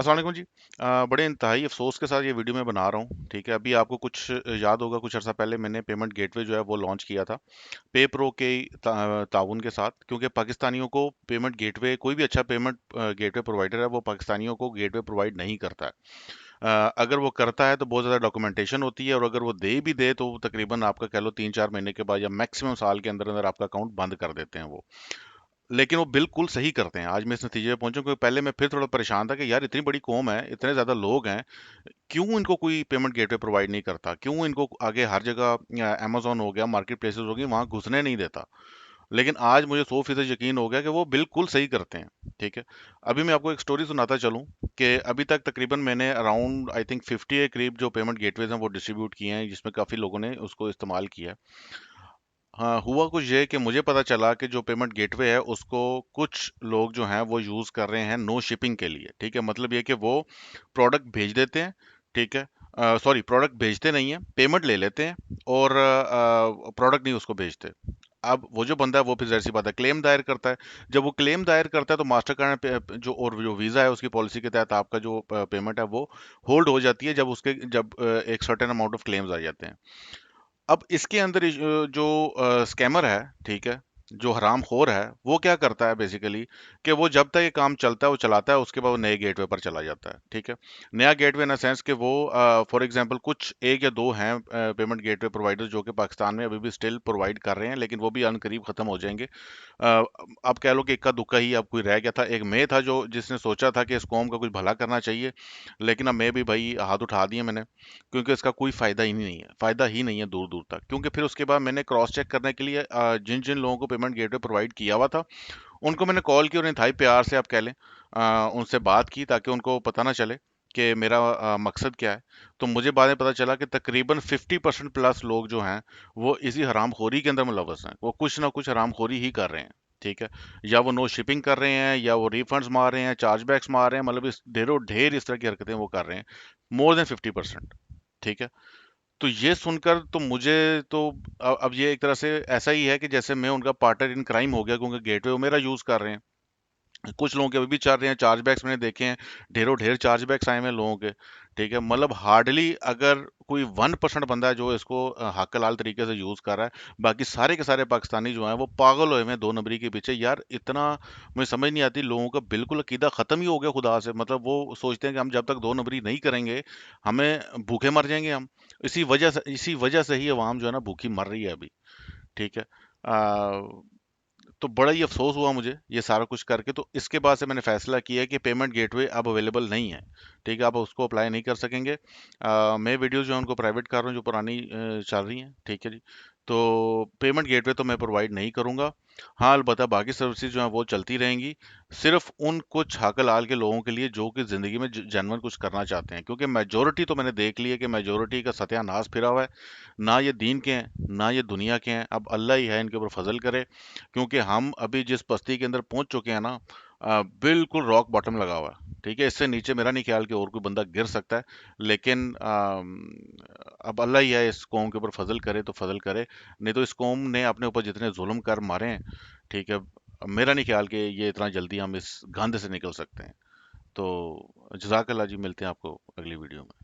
अस्सलाम वालेकुम जी। बड़े इंतहाई अफसोस के साथ ये वीडियो मैं बना रहा हूँ। ठीक है, अभी आपको कुछ याद होगा, कुछ अर्सा पहले मैंने पेमेंट गेटवे जो है वो लॉन्च किया था पे प्रो के ताउन के साथ, क्योंकि पाकिस्तानियों को पेमेंट गेटवे, कोई भी अच्छा पेमेंट गेटवे प्रोवाइडर है वो पाकिस्तानियों को गेटवे प्रोवाइड नहीं करता है। अगर वो करता है तो बहुत ज़्यादा डॉक्यूमेंटेशन होती है, और अगर वो दे भी दे तो वो तकरीबन आपका कह लो 3-4 महीने के बाद या मैक्सिमम साल के अंदर अंदर आपका अकाउंट बंद कर देते हैं वो। लेकिन वो बिल्कुल सही करते हैं। आज मैं इस नतीजे पे पहुंचा, क्योंकि पहले मैं फिर थोड़ा परेशान था कि यार इतनी बड़ी कौम है, इतने ज्यादा लोग हैं, क्यों इनको कोई पेमेंट गेटवे प्रोवाइड नहीं करता, क्यों इनको आगे हर जगह अमेजोन हो गया, मार्केट प्लेसेस हो गई, वहां घुसने नहीं देता। लेकिन आज मुझे 100% यकीन हो गया कि वो बिल्कुल सही करते हैं। ठीक है, अभी मैं आपको एक स्टोरी सुनाता चलूं कि अभी तक तकरीबन मैंने अराउंड आई थिंक 50 के करीब जो पेमेंट गेटवेज हैं वो डिस्ट्रीब्यूट किए हैं, जिसमें काफ़ी लोगों ने उसको इस्तेमाल किया है। हाँ, हुआ कुछ ये कि मुझे पता चला कि जो पेमेंट गेटवे है उसको कुछ लोग जो हैं वो यूज़ कर रहे हैं नो शिपिंग के लिए। ठीक है, मतलब ये कि वो प्रोडक्ट भेज देते हैं। ठीक है, सॉरी, प्रोडक्ट भेजते नहीं है, पेमेंट ले लेते हैं, और प्रोडक्ट नहीं उसको भेजते। अब वो जो बंदा है वो फिर जाहिर सी बात है क्लेम दायर करता है। जब वो क्लेम दायर करता है तो मास्टर कार्ड जो और जो वीज़ा है उसकी पॉलिसी के तहत आपका जो पेमेंट है वो होल्ड हो जाती है, जब एक सर्टेन अमाउंट ऑफ क्लेम्स आ जाते हैं। अब इसके अंदर जो स्कैमर है, ठीक है, जो हरामखोर है, वो क्या करता है बेसिकली कि वो जब तक ये काम चलता है वो चलाता है, उसके बाद वो नए गेटवे पर चला जाता है। ठीक है, नया गेटवे इन सेंस कि वो फॉर एग्जांपल कुछ एक या दो हैं पेमेंट गेटवे प्रोवाइडर जो कि पाकिस्तान में अभी भी स्टिल प्रोवाइड कर रहे हैं, लेकिन वो भी अनकरीब खत्म हो जाएंगे। आप कह लो कि इक्का दुक्का ही अब कोई रह गया था, एक मैं था जो जिसने सोचा था कि इस कौम का कुछ भला करना चाहिए, लेकिन अब मैं भी भाई हाथ उठा दिए मैंने, क्योंकि इसका कोई फायदा ही नहीं है, फायदा ही नहीं है दूर दूर तक। क्योंकि फिर उसके बाद मैंने क्रॉस चेक करने के लिए जिन जिन लोगों को पेमेंट गेटवे प्रोवाइड किया हुआ था उनको मैंने कॉल की, और इंतहाई प्यार से आप कह लें उनसे बात की, ताकि उनको पता ना चले कि मेरा मकसद क्या है। तो मुझे बाद में पता चला कि तकरीबन 50% प्लस लोग जो हैं वो इसी हरामखोरी के अंदर मुलव्वस हैं, वो कुछ ना कुछ हरामखोरी ही कर रहे हैं। ठीक है, या वो नो शिपिंग कर रहे हैं, या वो रिफंड्स मार रहे हैं, चार्जबैक्स मार रहे हैं, मतलब इस ढेरों ढेर इस तरह की हरकतें वो कर रहे हैं, मोर देन 50%। ठीक है, तो ये सुनकर तो मुझे तो अब ये एक तरह से ऐसा ही है कि जैसे मैं उनका पार्टनर इन क्राइम हो गया, क्योंकि गेटवे वो मेरा यूज कर रहे हैं। कुछ लोगों के अभी भी चल रहे हैं चार्जबैक्स, मैंने देखे हैं, ढेरों ढेर चार्जबैक्स आए हुए हैं लोगों के। ठीक है, मतलब हार्डली अगर कोई 1% बंदा है जो इसको हक हलाल तरीके से यूज कर रहा है, बाकी सारे के सारे पाकिस्तानी जो हैं वो पागल हुए हैं दो नंबरी के पीछे। यार इतना मुझे समझ नहीं आती, लोगों का बिल्कुल अकीदा खत्म ही हो गया खुदा से। मतलब वो सोचते हैं कि हम जब तक दो नंबरी नहीं करेंगे हमें भूखे मर जाएंगे हम। इसी वजह से ही अवाम जो है ना भूखी मर रही है अभी। ठीक है, तो बड़ा ही अफसोस हुआ मुझे ये सारा कुछ करके। तो इसके बाद से मैंने फैसला किया कि पेमेंट गेटवे अब अवेलेबल नहीं है। ठीक है, आप उसको अप्लाई नहीं कर सकेंगे। मैं वीडियोस जो है उनको प्राइवेट कर रहा हूँ जो पुरानी चल रही हैं। ठीक है जी, तो पेमेंट गेटवे तो मैं प्रोवाइड नहीं करूँगा। हाँ, अलबत्ता बाकी सर्विसेज जो हैं वो चलती रहेंगी, सिर्फ उन कुछ हाकल हाल के लोगों के लिए जो कि ज़िंदगी में जनवन कुछ करना चाहते हैं, क्योंकि मेजोरिटी तो मैंने देख ली है कि मेजोरिटी का सत्यानाश फिरा हुआ है। ना ये दीन के हैं, ना ये दुनिया के हैं, अब अल्लाह ही है इनके ऊपर फजल करे। क्योंकि हम अभी जिस बस्ती के अंदर पहुंच चुके हैं ना, बिल्कुल रॉक बॉटम लगा हुआ है। ठीक है, इससे नीचे मेरा नहीं ख्याल कि और कोई बंदा गिर सकता है। लेकिन अब अल्लाह ही है, इस कौम के ऊपर फजल करे तो फजल करे, नहीं तो इस कौम ने अपने ऊपर जितने जुल्म कर मारे हैं, ठीक है, मेरा नहीं ख्याल कि ये इतना जल्दी हम इस गंध से निकल सकते हैं। तो जज़ाकल्लाह जी, मिलते हैं आपको अगली वीडियो में।